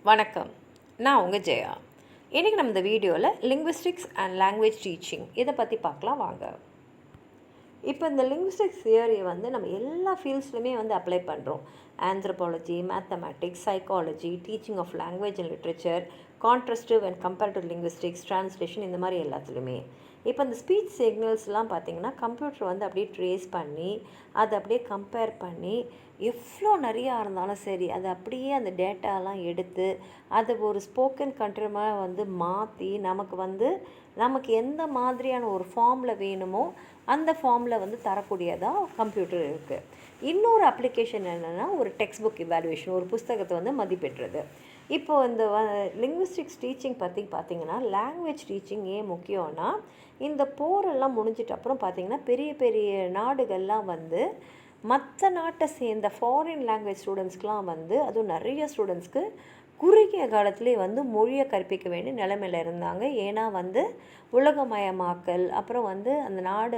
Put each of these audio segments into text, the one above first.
வணக்கம். நான் உங்கள் ஜெயா. இன்றைக்கி நம்ம இந்த வீடியோவில் லிங்குவிஸ்டிக்ஸ் அண்ட் லாங்குவேஜ் டீச்சிங் இதை பற்றி பார்க்கலாம் வாங்க. இப்போ இந்த லிங்குவிஸ்டிக்ஸ் தியரியை நம்ம எல்லா ஃபீல்ட்ஸ்லையுமே அப்ளை பண்ணுறோம். Anthropology, mathematics, psychology, teaching of language and literature, contrastive and comparative linguistics, translation, இந்த மாதிரி எல்லாத்துலேயுமே. இப்போ இந்த ஸ்பீச் சிக்னல்ஸ்லாம் பார்த்திங்கன்னா கம்ப்யூட்டர் அப்படியே ட்ரேஸ் பண்ணி அதை அப்படியே கம்பேர் பண்ணி எவ்வளோ நிறையா இருந்தாலும் சரி அதை அப்படியே அந்த டேட்டாலாம் எடுத்து அதை ஒரு ஸ்போக்கன் கண்ட்ரிமாக மாற்றி நமக்கு எந்த மாதிரியான ஒரு ஃபார்மில் வேணுமோ அந்த ஃபார்மில் தரக்கூடியதாக கம்ப்யூட்டர் இருக்குது. இன்னொரு அப்ளிகேஷன் என்னென்னா ஒரு டெக்ஸ்ட் புக் இவாலுவேஷன், ஒரு புஸ்தகத்தை மதிப்பெற்றது. இப்போது இந்த லிங்குவிஸ்டிக்ஸ் டீச்சிங் பார்த்திங்கன்னா லாங்குவேஜ் டீச்சிங் ஏன் முக்கியம்னா, இந்த போரெல்லாம் முடிஞ்சிட்ட அப்புறம் பார்த்திங்கன்னா பெரிய பெரிய நாடுகள்லாம் மற்ற நாட்டை சேர்ந்த ஃபாரின் லாங்குவேஜ் ஸ்டூடெண்ட்ஸ்க்கெலாம் அதுவும் நிறைய ஸ்டூடெண்ட்ஸ்க்கு குறுகிய காலத்துலேயே மொழியை கற்பிக்க வேண்டிய நிலைமையில் இருந்தாங்க. ஏன்னா உலகமயமாக்கல், அப்புறம் அந்த நாடு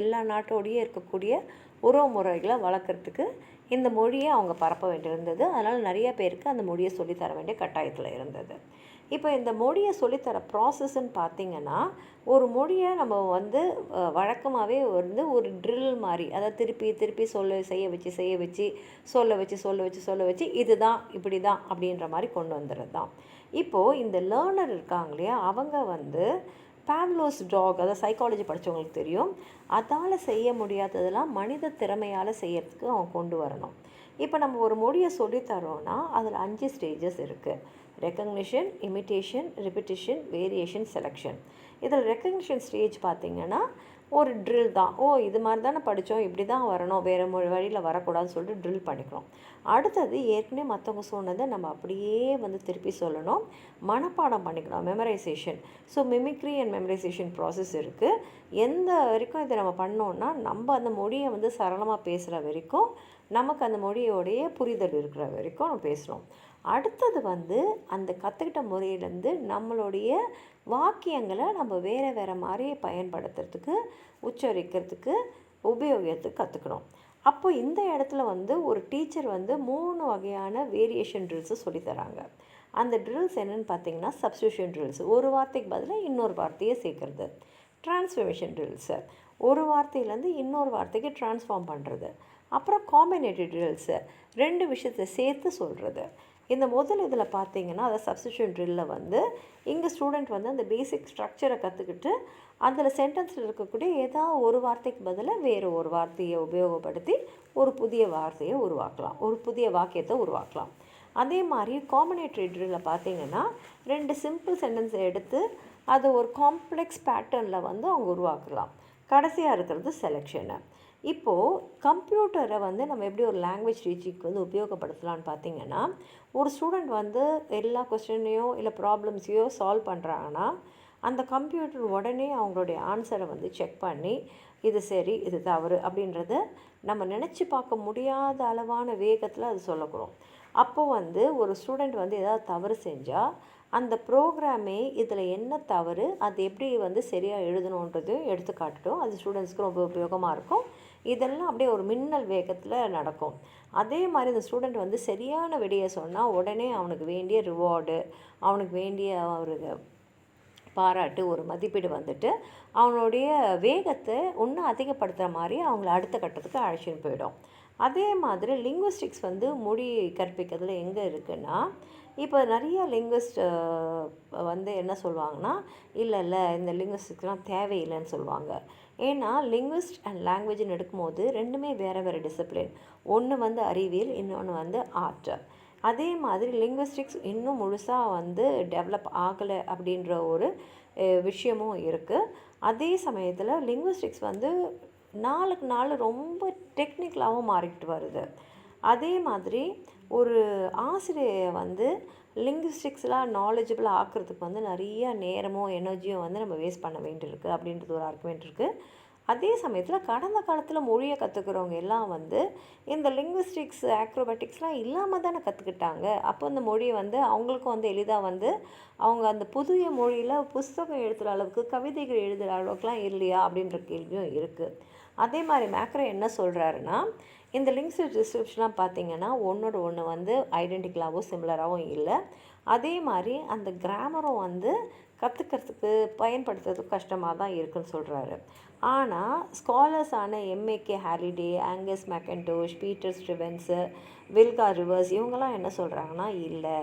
எல்லா நாட்டோடையே இருக்கக்கூடிய உறவு முறைகளை வளர்க்குறதுக்கு இந்த மொழியை அவங்க பரப்ப வேண்டியிருந்தது. அதனால் நிறைய பேருக்கு அந்த மொழியை சொல்லித்தர வேண்டிய கட்டாயத்தில் இருந்தது. இப்போ இந்த மொழியை சொல்லித்தர ப்ராசஸ்ன்னு பார்த்திங்கன்னா, ஒரு மொழியை நம்ம வழக்கமாகவே ஒரு ட்ரில் மாதிரி, அதை திருப்பி திருப்பி செய்ய வச்சு சொல்ல வச்சு இதுதான் இப்படி தான் அப்படின்ற மாதிரி கொண்டு வந்துடுறது தான். இப்போது இந்த லேர்னர் இருக்காங்க இல்லையா, அவங்க பாவ்லோஸ் டாக், அதாவது சைக்காலஜி படித்தவங்களுக்கு தெரியும், அதால் செய்ய முடியாததெல்லாம் மனித திறமையால் செய்யறதுக்கு அவங்க கொண்டு வரணும். இப்போ நம்ம ஒரு மொழியை சொல்லித்தரோன்னா அதில் 5 ஸ்டேஜஸ் இருக்குது. Recognition, imitation, repetition, variation, selection. இதில் ரெக்கக்னிஷன் ஸ்டேஜ் பார்த்திங்கன்னா ஒரு ட்ரில் தான். இது மாதிரி தானே படித்தோம், இப்படி தான் வரணும், வேறு வழியில் வரக்கூடாதுன்னு சொல்லிட்டு ட்ரில் பண்ணிக்கிறோம். அடுத்தது ஏற்கனவே மற்றவங்க சொன்னதை நம்ம அப்படியே திருப்பி சொல்லணும், மனப்பாடம் பண்ணிக்கணும், memorisation. So mimicry and memorisation process இருக்குது. எந்த வரைக்கும் இதை நம்ம பண்ணோன்னா நம்ம அந்த மொழியை சரளமாக பேசுகிற வரைக்கும், நமக்கு அந்த மொழியோடைய புரிதல் இருக்கிற வரைக்கும் நம்ம பேசுகிறோம். அடுத்தது அந்த கற்றுக்கிட்ட முறையிலேருந்து நம்மளுடைய வாக்கியங்களை நம்ம வேறு மாதிரி பயன்படுத்துறதுக்கு, உச்சரிக்கிறதுக்கு, உபயோகிக்கிறதுக்கு கற்றுக்கணும். அப்போ இந்த இடத்துல ஒரு டீச்சர் 3 வகையான வேரியேஷன் ட்ரில்ஸு சொல்லித்தராங்க. அந்த ட்ரில்ஸ் என்னென்னு பார்த்திங்கன்னா, சப்ஸ்டியூஷன் ட்ரில்ஸ், ஒரு வார்த்தைக்கு பதிலாக இன்னொரு வார்த்தையை சேர்க்குறது. ட்ரான்ஸ்ஃபர்மேஷன் ட்ரில்ஸு, ஒரு வார்த்தையிலேருந்து இன்னொரு வார்த்தைக்கு ட்ரான்ஸ்ஃபார்ம் பண்ணுறது. அப்புறம் காம்பினேட்டிவ் ட்ரில்ஸு, 2 விஷயத்தை சேர்த்து சொல்கிறது. இந்த முதல் இதில் பார்த்திங்கன்னா, அதை சப்ஸ்டியூஷன் ட்ரில்லில் இங்கே ஸ்டூடெண்ட் அந்த பேசிக் ஸ்ட்ரக்சரை கற்றுக்கிட்டு அதில் சென்டென்ஸில் இருக்கக்கூடிய ஏதாவது ஒரு வார்த்தைக்கு பதிலாக வேறு ஒரு வார்த்தையை உபயோகப்படுத்தி ஒரு புதிய வார்த்தையை உருவாக்கலாம், ஒரு புதிய வாக்கியத்தை உருவாக்கலாம். அதே மாதிரி காம்பினேட்டரி ட்ரில்லில் பார்த்திங்கன்னா 2 சிம்பிள் சென்டென்ஸை எடுத்து அதை ஒரு காம்ப்ளெக்ஸ் பேட்டர்னில் அவங்க உருவாக்கலாம். கடைசியாக இருக்கிறது செலெக்ஷனு. இப்போது கம்ப்யூட்டரை நம்ம எப்படி ஒரு லாங்குவேஜ் டீச்சிங்க்கு உபயோகப்படுத்தலான்னு பார்த்திங்கன்னா, ஒரு ஸ்டூடெண்ட் எல்லா கொஸ்டினையோ இல்லை ப்ராப்ளம்ஸையோ சால்வ் பண்ணுறாங்கன்னா, அந்த கம்ப்யூட்டர் உடனே அவங்களுடைய ஆன்சரை செக் பண்ணி இது சரி இது தவறு அப்படின்றத நம்ம நினச்சி பார்க்க முடியாத அளவான வேகத்தில் அது சொல்லக்கூடும். அப்போது ஒரு ஸ்டூடெண்ட் ஏதாவது தவறு செஞ்சால் அந்த ப்ரோக்ராமே இதில் என்ன தவறு, அது எப்படி சரியாக எழுதணுன்றதையும் எடுத்து காட்டுட்டோம். அது ஸ்டூடெண்ட்ஸ்க்கு ரொம்ப உபயோகமாக இருக்கும். இதெல்லாம் அப்படியே ஒரு மின்னல் வேகத்தில் நடக்கும். அதே மாதிரி இந்த ஸ்டூடெண்ட் சரியான விடையை சொன்னால் உடனே அவனுக்கு வேண்டிய ரிவார்டு, அவனுக்கு வேண்டிய ஒரு பாராட்டு, ஒரு மதிப்பீடு அவனுடைய வேகத்தை இன்னும் அதிகப்படுத்துகிற மாதிரி அவங்கள அடுத்த கட்டத்துக்கு அழைச்சின்னு போயிடும். அதே மாதிரி லிங்குவிஸ்டிக்ஸ் மொழி கற்பிக்கிறதுல எங்கே இருக்குன்னா, இப்போ நிறைய லிங்குவிஸ்ட் என்ன சொல்லுவாங்கன்னா, இல்லை இந்த லிங்குவிஸ்டிக்ஸ்லாம் தேவையில்லைன்னு சொல்லுவாங்க. ஏன்னா லிங்குவிஸ்ட் அண்ட் லாங்குவேஜ்னு எடுக்கும்போது ரெண்டுமே வேறு டிசிப்ளின். ஒன்று அறிவியல், இன்னொன்று ஆர்ட். அதே மாதிரி லிங்குவிஸ்டிக்ஸ் இன்னும் முழுசாக டெவலப் ஆகலை அப்படின்ற ஒரு விஷயமும் இருக்குது. அதே சமயத்தில் லிங்குவிஸ்டிக்ஸ் நாளுக்கு நாள் ரொம்ப டெக்னிக்கலாகவும் மாறிக்கிட்டு வருது. அதே மாதிரி ஒரு ஆசிரியை லிங்குவிஸ்டிக்ஸ்லாம் நாலேஜபிளாக ஆக்கிறதுக்கு நிறைய நேரமும் எனர்ஜியும் நம்ம வேஸ்ட் பண்ண வேண்டியிருக்கு அப்படின்றது ஒரு ஆர்குமெண்ட் இருக்குது. அதே சமயத்தில் கடந்த காலத்தில் மொழியை கற்றுக்கிறவங்க எல்லாம் இந்த லிங்குவிஸ்டிக்ஸ் ஆக்ரோபேட்டிக்ஸ்லாம் இல்லாமல் தானே கற்றுக்கிட்டாங்க. அப்போ அந்த மொழியை அவங்களுக்கும் எளிதாக அவங்க அந்த புதிய மொழியில் புஸ்தகம் எழுதுகிற அளவுக்கு, கவிதைகள் எழுதுகிற அளவுக்குலாம் இல்லையா அப்படின்ற கேள்வியும் இருக்குது. அதே மாதிரி மேக்ரோ என்ன சொல்கிறாருன்னா, இந்த லிங்க்ஸ் டிஸ்கிரிப்ஷன்லாம் பார்த்தீங்கன்னா ஒன்றோட ஒன்று வந்து ஐடென்டிக்கலாகவும் சிமிலராகவும் இல்லை. அதே மாதிரி அந்த கிராமரும் வந்து கற்றுக்கிறதுக்கு பயன்படுத்துறதுக்கு கஷ்டமாக தான் இருக்குன்னு சொல்கிறாரு. ஆனால் ஸ்காலர்ஸான MAK Halliday, Angus McIntosh, Peter Strevens, Wilga Rivers இவங்கெல்லாம் என்ன சொல்கிறாங்கன்னா, இல்லை,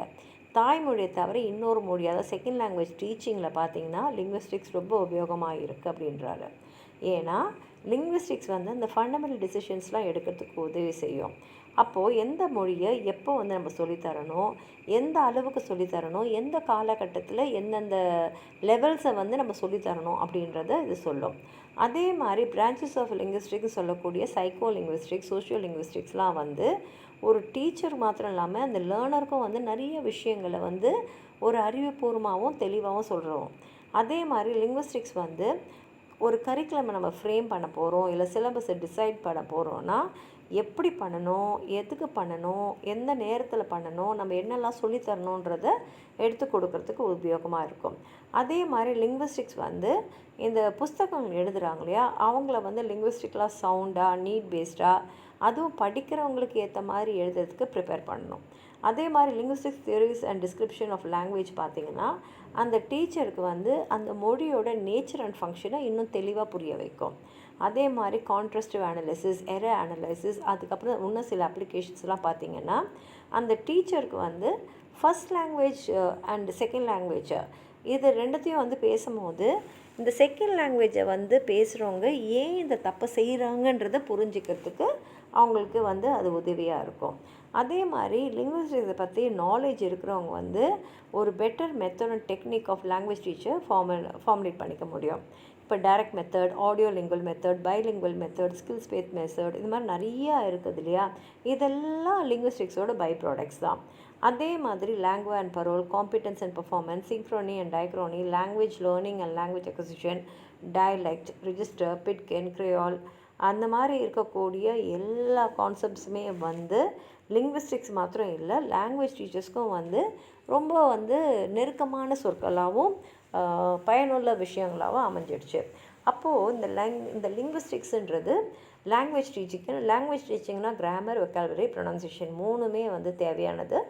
தாய்மொழியை தவிர இன்னொரு மொழி, அதாவது செகண்ட் லாங்குவேஜ் டீச்சிங்கில் பார்த்தீங்கன்னா லிங்குவிஸ்டிக்ஸ் ரொம்ப உபயோகமாக இருக்குது அப்படின்றாரு. ஏன்னா லிங்குவிஸ்டிக்ஸ் வந்து அந்த ஃபண்டமெண்டல் டிசிஷன்ஸ்லாம் எடுக்கிறதுக்கு உதவி செய்யும். அப்போது எந்த மொழியை எப்போ வந்து நம்ம சொல்லித்தரணும், எந்த அளவுக்கு சொல்லித்தரணும், எந்த காலகட்டத்தில் எந்தெந்த லெவல்ஸை வந்து நம்ம சொல்லித்தரணும் அப்படின்றத இது சொல்லும். அதே மாதிரி பிரான்ச்சஸ் ஆஃப் லிங்குவிஸ்டிக்ஸ் சொல்லக்கூடிய சைக்கோ லிங்குவிஸ்டிக்ஸ், சோஷியோ லிங்குவிஸ்டிக்ஸ்லாம் வந்து ஒரு டீச்சர் மாத்திரம் இல்லாமல் அந்த லேர்னருக்கும் வந்து நிறைய விஷயங்களை வந்து ஒரு அறிவுபூர்வமாகவும் தெளிவாகவும் சொல்கிறோம். அதே மாதிரி லிங்குவிஸ்டிக்ஸ் வந்து ஒரு கரிக்குலம் நம்ம ஃப்ரேம் பண்ண போகிறோம், இல்லை சிலபஸை டிசைட் பண்ண போகிறோன்னா எப்படி பண்ணணும், எதுக்கு பண்ணணும், எந்த நேரத்தில் பண்ணணும், நம்ம என்னெல்லாம் சொல்லித்தரணுன்றத எடுத்து கொடுக்கறதுக்கு உபயோகமாக இருக்கும். அதே மாதிரி லிங்குவிஸ்டிக்ஸ் வந்து இந்த புஸ்தகங்கள் எழுதுகிறாங்க இல்லையா, அவங்கள வந்து லிங்குவிஸ்டிக்லாம் சவுண்டாக, நீட் பேஸ்டாக, அதுவும் படிக்கிறவங்களுக்கு ஏற்ற மாதிரி எழுதுறதுக்கு ப்ரிப்பேர் பண்ணணும். அதே மாதிரி linguistics theories and description of language பார்த்திங்கன்னா அந்த டீச்சருக்கு வந்து அந்த மொழியோட நேச்சர் அண்ட் ஃபங்க்ஷனை இன்னும் தெளிவாக புரிய வைக்கும். அதே மாதிரி கான்ட்ராஸ்டிவ் அனாலிசிஸ், எரர் அனாலிசிஸ், அதுக்கப்புறம் இன்னும் சில அப்ளிகேஷன்ஸ்லாம் பார்த்திங்கன்னா அந்த டீச்சருக்கு வந்து first language and second language இது ரெண்டுத்தையும் வந்து பேசும்போது இந்த செகண்ட் லாங்குவேஜை வந்து பேசுகிறவங்க ஏன் இந்த தப்பை செய்கிறாங்கன்றதை புரிஞ்சிக்கிறதுக்கு அவங்களுக்கு வந்து அது உதவியாக இருக்கும். அதே மாதிரி லிங்குவிஸ்டிக்ஸை பற்றி நாலேஜ் இருக்கிறவங்க வந்து ஒரு better method and technique of language teacher formulate பண்ணிக்க முடியும். இப்போ direct method, audio lingual method, bilingual method, skills based method, இது மாதிரி நிறையா இருக்குது இல்லையா. இதெல்லாம் லிங்குவிஸ்டிக்ஸோட பை ப்ராடக்ட்ஸ் தான். அதே மாதிரி language and parole, competence and performance, synchrony and diachrony, language learning and language acquisition, dialect, register, pidgin, creole, அந்த மாதிரி இருக்கக்கூடிய எல்லா கான்செப்ட்ஸுமே வந்து லிங்குவிஸ்டிக்ஸ் மாத்திரம் இல்லை, லாங்குவேஜ் டீச்சர்ஸ்க்கும் வந்து ரொம்ப வந்து நெருக்கமான சொற்களாகவும் பயனுள்ள விஷயங்களாகவும் அமைஞ்சிடுச்சு. அப்போது இந்த லிங்குவிஸ்டிக்ஸுன்றது லாங்குவேஜ் டீச்சிங்னா கிராமர், வெக்காபுலரி, ப்ரொனன்சியேஷன் மூணுமே வந்து தேவையானது.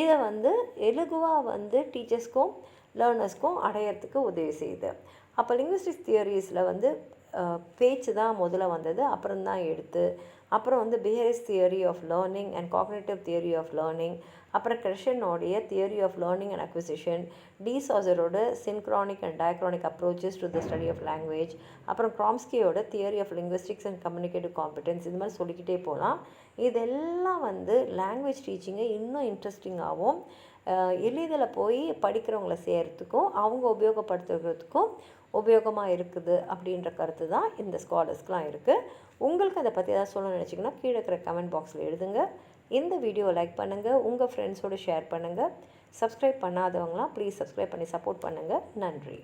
இதை வந்து இலகுவாக வந்து டீச்சர்ஸ்க்கும் லேர்னர்ஸ்க்கும் அடையிறதுக்கு உதவி செய்யுது. அப்போ லிங்குவிஸ்டிக்ஸ் தியரிஸில் வந்து பேச்சு தான் முதல்ல வந்தது, அப்புறம் தான் அப்புறம் வந்து behaviour theory of learning and cognitive theory of learning, அப்புறம் கிரெஷனோடைய theory of learning and acquisition, de சாசரோட synchronic and diachronic approaches to the study of language, அப்புறம் க்ராம்ஸ்கியோட theory of linguistics and communicative competence, இது மாதிரி சொல்லிக்கிட்டே போகலாம். இதெல்லாம் வந்து லாங்குவேஜ் டீச்சிங்கை இன்னும் இன்ட்ரெஸ்டிங்காகவும் எளிதில் போய் படிக்கிறவங்கள செய்கிறதுக்கும் அவங்க உபயோகப்படுத்துறதுக்கும் உபயோகமாக இருக்குது அப்படின்ற கருத்து தான் இந்த ஸ்காலர்ஸ்க்கெலாம் இருக்குது. உங்களுக்கு அதை பற்றி ஏதாவது சொல்லணும்னு நினச்சிங்கன்னா கீழே இருக்கிற கமெண்ட் பாக்ஸில் எழுதுங்க. இந்த வீடியோவை லைக் பண்ணுங்கள், உங்கள் ஃப்ரெண்ட்ஸோடு ஷேர் பண்ணுங்கள். சப்ஸ்கிரைப் பண்ணாதவங்களாம் ப்ளீஸ் சப்ஸ்கிரைப் பண்ணி சப்போர்ட் பண்ணுங்கள். நன்றி.